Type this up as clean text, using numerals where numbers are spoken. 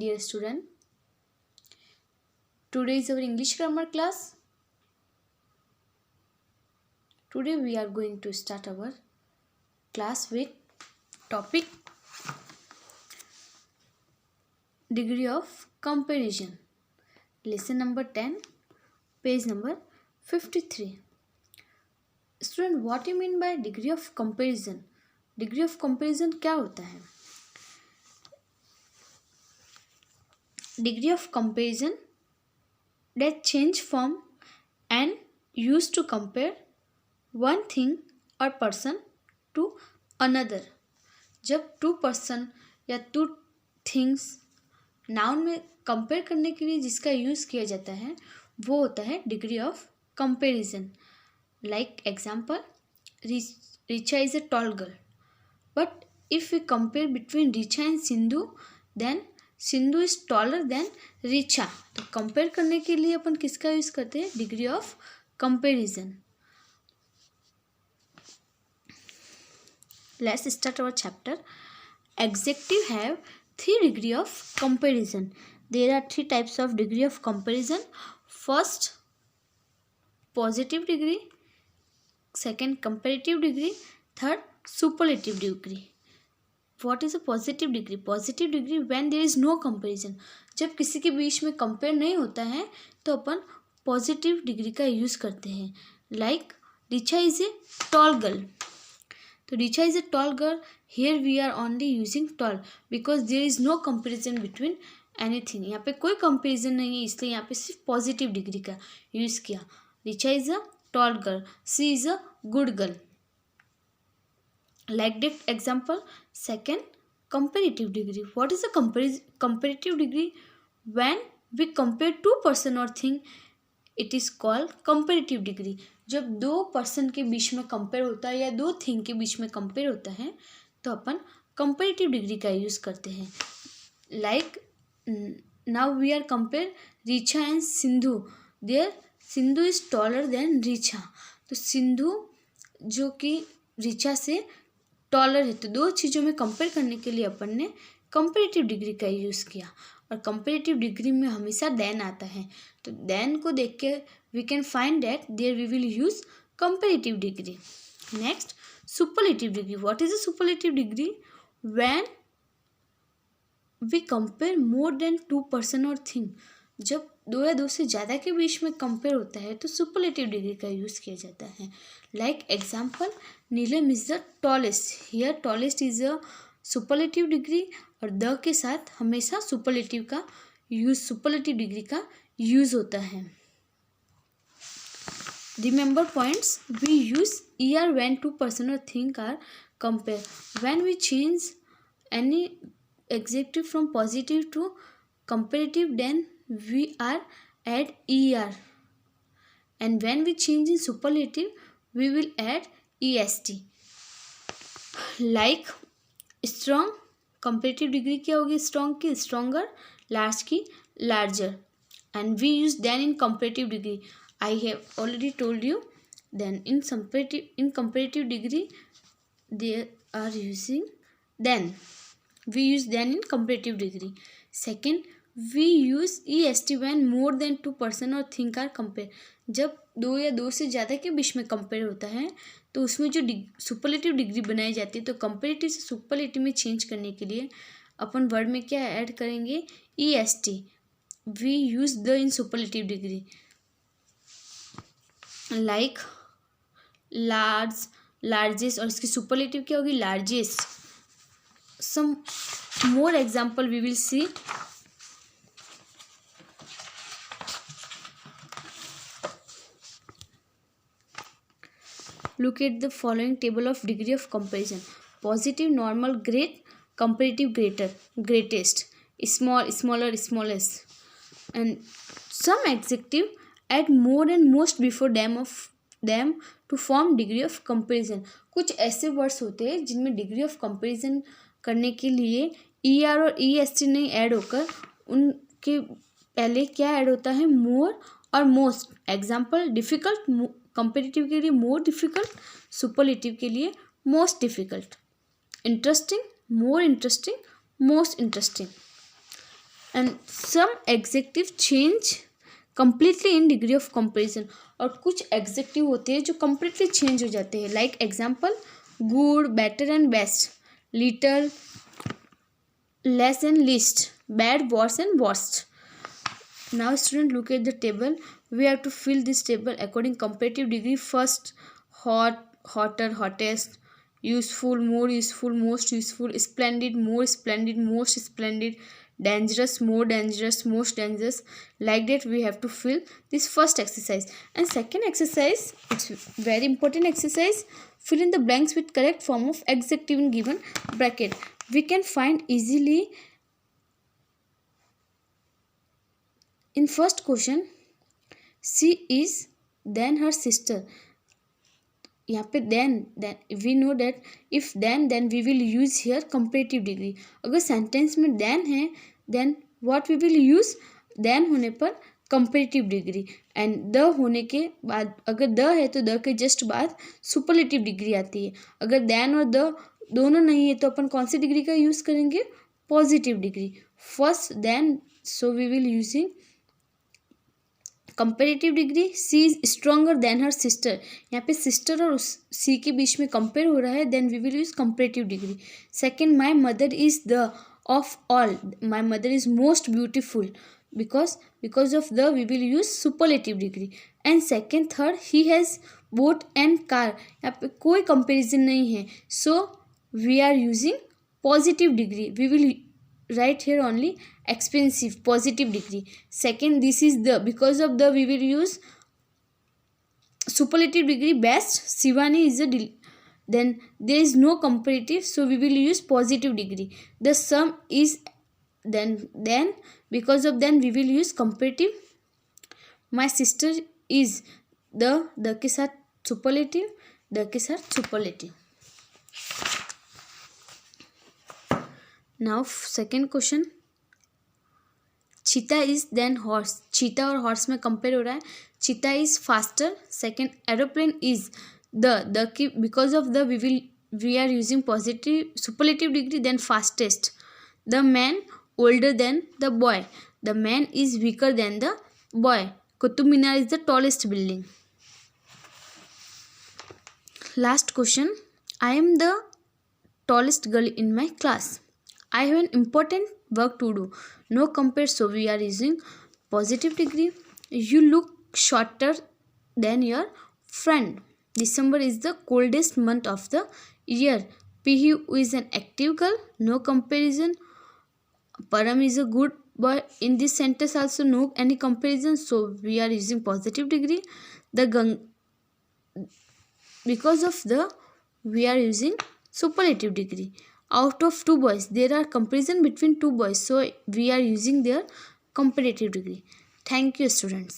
dear student. Today is our English grammar class. Today we are going to start our class with topic degree of comparison. Lesson number 10, page number 53. Student, what do you mean by degree of comparison? Degree of comparison क्या होता है? Degree of comparison that change from and used to compare one thing or person to another. जब to person या two things noun में compare करने के लिए जिसका यूज़ किया जाता है वो होता है degree of comparison. Like example, Richa is a tall girl, but if we compare between Richa and Sindhu then Sindhu is taller than Richa. तो कंपेयर करने के लिए अपन किसका यूज़ करते हैं? Degree of comparison. Let's start our chapter. Adjective have 3 degree of comparison. There are 3 types of degree of comparison. First, positive degree. Second, comparative degree. Third, superlative degree. What is a positive degree? Positive degree when there is no comparison. जब किसी के बीच में compare नहीं होता है तो अपन positive degree का यूज़ करते हैं. Like Richa is a tall girl. तो Richa is a tall girl. Here we are only using tall because there is no comparison between anything. यहाँ पे कोई कंपेरिजन नहीं है, इसलिए यहाँ पे सिर्फ पॉजिटिव डिग्री का यूज़ किया. Richa is a tall girl, she is a good girl. Like that example. Second, comparative degree. What is a comparative degree? When we compare two person और thing it is called comparative degree. जब दो person के बीच में compare होता है या दो thing के बीच में कंपेयर होता है तो अपन कंपेरेटिव डिग्री का यूज़ करते हैं. Like now we are compare Richa and Sindhu. There Sindhu is taller than Richa. तो सिंधु जो कि रिचा से टॉलर है, तो दो चीज़ों में कंपेयर करने के लिए अपन ने कंपेरेटिव डिग्री का यूज़ किया. और कंपेरेटिव डिग्री में हमेशा देन आता है, तो देन को देख के we can find that there we will use comparative degree. Next, superlative degree. What is a superlative degree? When we compare more than two person और थिंग. जब दो या दो से ज़्यादा के बीच में कंपेयर होता है तो सुपरलेटिव डिग्री का यूज़ किया जाता है. Like example, Neelam is the tallest. Here tallest is a superlative degree और द के साथ हमेशा सुपरलेटिव डिग्री का यूज़ होता है. Remember points. We use er when two person or thing are compared. When we change any adjective from positive to comparative, then we are add er. And when we change in superlative, we will add est. Like strong, comparative degree क्या होगी? strong की stronger, large की larger. And we use then in comparative degree. I have already told you. Then in comparative degree they are using then. We use then in comparative degree. Second, we use est when more than two person or thing are compare. जब दो या दो से ज़्यादा के बीच में compare होता है तो उसमें जो सुपरलेटिव डिग्री बनाई जाती है, तो कंपेरेटिव से सुपरलेटिव में चेंज करने के लिए अपन वर्ड में क्या ऐड करेंगे? est. We use the in superlative degree. Like largest, और इसकी सुपरलेटिव क्या होगी? Largest. Some more example we will see. Look at the following table of degree of comparison. Positive, normal, great, comparative, greater, greatest, small, smaller, smallest. And some adjective add more and most before them to form degree of comparison. कुछ ऐसे words होते हैं जिनमें degree of comparison करने के लिए er और est नहीं ऐड होकर उनके पहले क्या ऐड होता है? मोर और मोस्ट. एग्जाम्पल, डिफ़िकल्ट कंपेरेटिव के लिए मोर डिफ़िकल्ट, सुपरलेटिव के लिए most difficult. Interesting, more interesting, most interesting. and some adjective change completely in degree of comparison. और कुछ एग्जेक्टिव होते हैं जो completely change हो जाते हैं. Like example, good, better and best, little, less and list, bad, worse and worst. Now student, look at the table. We have to fill this table according comparative degree. First, hot, hotter, hottest, useful, more useful, most useful, splendid, more splendid, most splendid, dangerous, more dangerous, most dangerous. Like that we have to fill this first exercise. And second exercise, it's very important exercise. Fill in the blanks with correct form of adjective in given bracket. We can find easily in first question. She is then her sister. यहाँ पे then we know that if then we will use here comparative degree. अगर sentence में then है then what we will use, then होने पर comparative degree, and the होने के बाद अगर the है तो the के जस्ट बाद superlative degree आती है. अगर then और the दोनों नहीं है तो अपन कौन सी डिग्री का यूज़ करेंगे, positive degree. First then, so we will using comparative degree. She is stronger than her sister. यहाँ पे सिस्टर और सी के बीच में कंपेयर हो रहा है, then we will use comparative degree. Second, my mother is the of all. My mother is most beautiful. Because of the we will use superlative degree. And second, third, he has boat and car. यहाँ पे कोई comparison नहीं है, so we are using positive degree. We will write here only expensive, positive degree. Second, this is the, because of the we will use superlative degree, best. Shivani is a then there is no comparative, so we will use positive degree. The sum is then because of then we will use comparative. My sister is the के साथ superlative, the के साथ superlative. Now second question, cheetah is than horse. Cheetah और horse में compare हो रहा है. Cheetah is faster. Second, aeroplane is the की because of the we are using positive superlative degree, then fastest. The man older than the boy. The man is weaker than the boy. Qutub Minar is the tallest building. Last question, I am the tallest girl in my class. I have an important work to do. No compare, so we are using positive degree. You look shorter than your friend. December is the coldest month of the year. Pihu is an active girl. No comparison. Param is a good boy. In this sentence also no any comparison, so we are using positive degree. Because of the we are using superlative degree. Out of two boys, there are comparison between two boys, so we are using their comparative degree. Thank you, students.